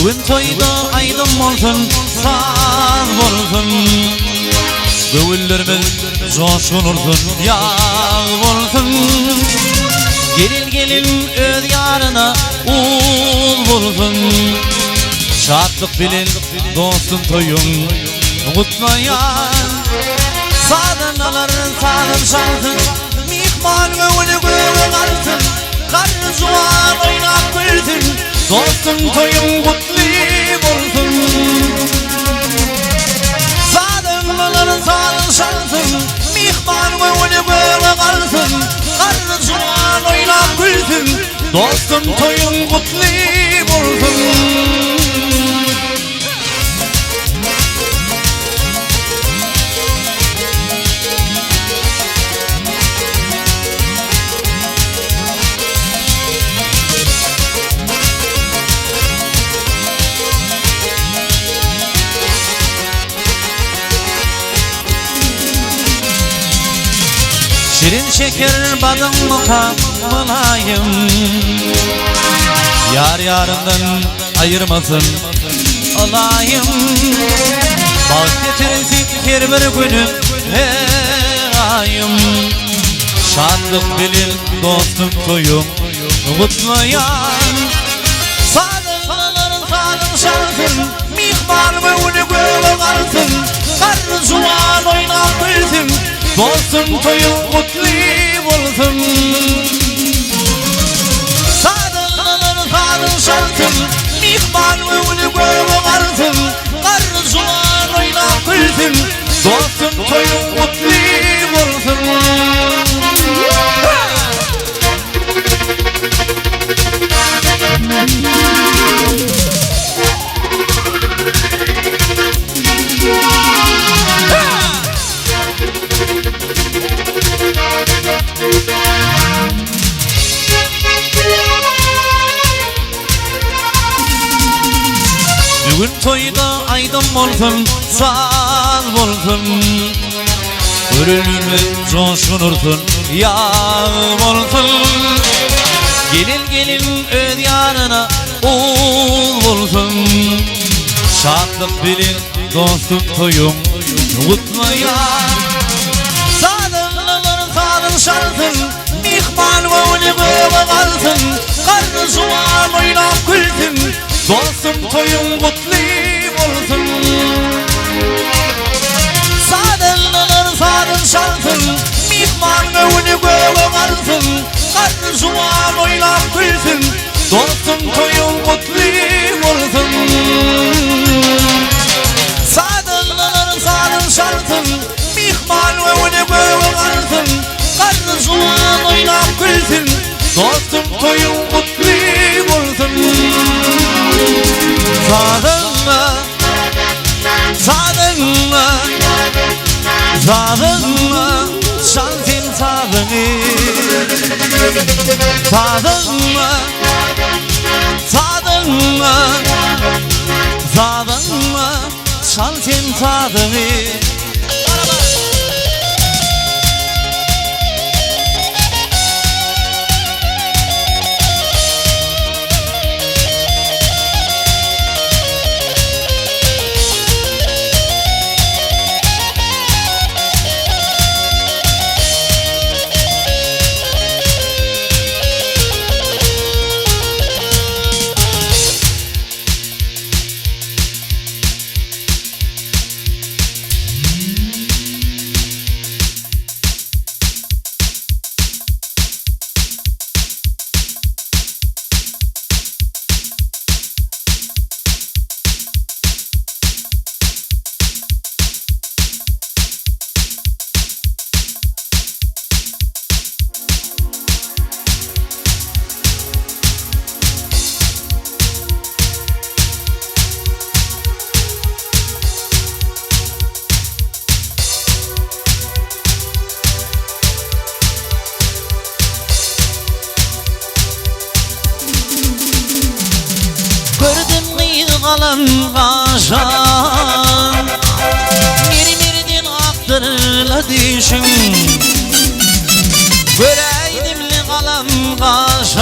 Bugün toyda aydın olsun, saz olsun. Göğüllerimiz coşulursun, yağ olsun. Gelin gelin öz yarına ul bulsun. Şadlık bilin dostun toyun kutlayan. Sağdan alır sağdan şansın, mihmal göğülü göğü kalsın. Karı zuan oynap gülsün, dostun toyun kutlu olsun. Sağdan alır sağdan şansın, mihmal göğülü göğü kalsın. Karı zuan oynap gülsün, dostun toyun kutlu olsun. Şirin şeker badımlıka mılayım, yar yarından ayırmasın olayım. Bak getirsin her bir günüm her ayım. Şadlık bilir dostum toyum kutlayan. Sağlıkların sağlık şansın, mihmal böyle böyle kalsın. Karı zuan oynap bilsin, dostum toyun kutlu olsun. Sağlıkların sağlık şansın, mihmal böyle böyle kalsın. Karı zuan oynap bilsin, dostum toyun kutlu olsun. Bugün toyda aydın olsun, saz olsun. Örülür coşulursun, yağ olsun. Gelin gelin öz yarına ul olsun. Şadlık bilin dostum toyum kutlayan. Sağlıkların sağlık şansın, mihmal böyle böyle kalsın. Karı zuan oynap gülsün, dostum toyun kutlu olsun. Sağlıkların sağlık şansın, mihmal böyle böyle kalsın. Karı zuan oynap gülsün, dostum toyun kutlu olsun. Sağlıkların sağlık şansın, mihmal böyle böyle kalsın. Karı zuan oynap gülsün, dostum toyun kutlu olsun. Sağdınla, sağdınla, sağdınla, şansın sağdını. Sağdınla, sağdınla, sağdınla, şansın sağdını. alan kaşan Mirmirdin aktırla dişim Göreydimli kalan kaşan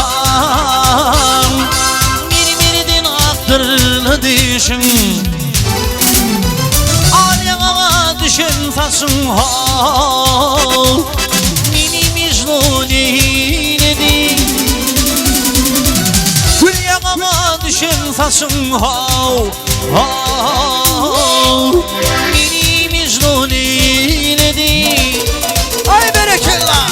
Mirmirdin aktırla düşün Alyana düşün saçın hal Mini Mecnun'inedi Gülyana düşün saçın hal Mini Mecnun'inedi Ay berekellah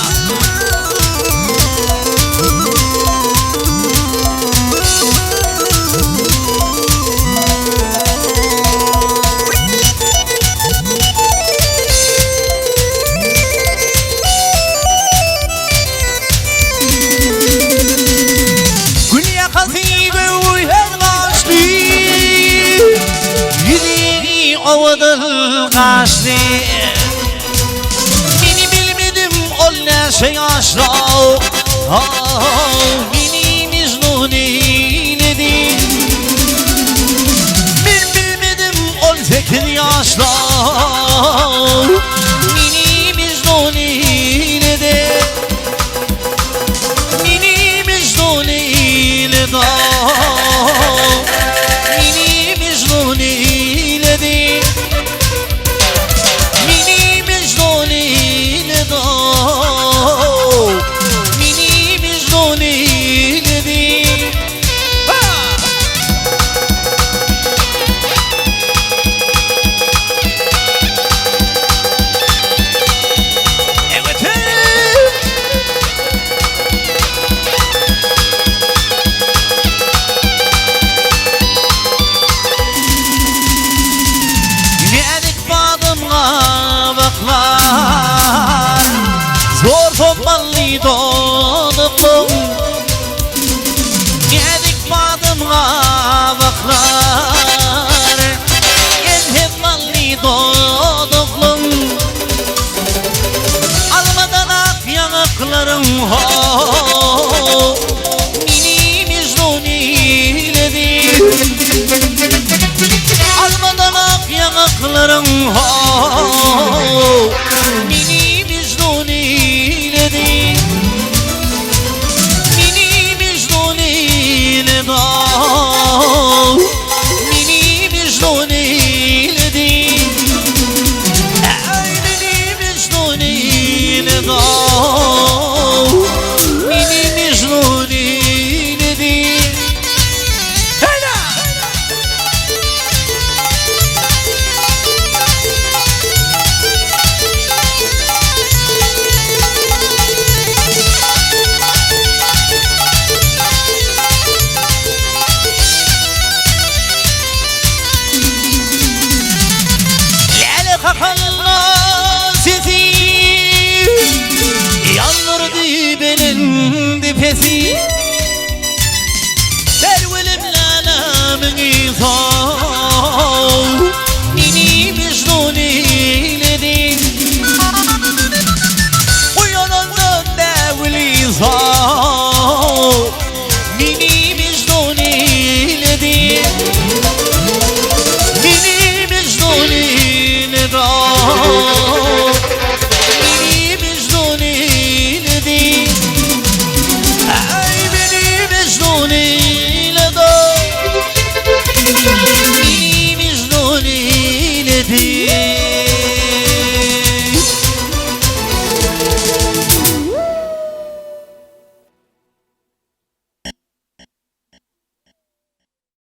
Ovadıl kaçtı Beni bilmedim ol ne şey aşra Beni Mecnun'inedi Ben bilmedim ol tekin yaşla Beni Mecnun'inedi Beni Mecnun'inedi Beni Mecnun'inedi Mini Mecnun'inedi Mini Mecnun'inedi Evet Zor topalli donuklum Yedik badımla baklar Gezhep malli donuklum Almadan ak yanaklarım Mini Mecnun'inedi Almadan ak yanaklarım Mini Mecnun'inedi Mini Mecnun'inedi Mini Mecnun'inedi Ay Mini Mecnun'inedi Mini Mecnun'inedi Hayda Sesi yandırdı benim dipesi Dervelim lalamın izah Mini Mecnun'inedi Uyanandan devil izah Mini Mecnun'inedi Mini Mecnun'inedi Mini Mecnun'inedi Ay Mini Mecnun'inedi Mini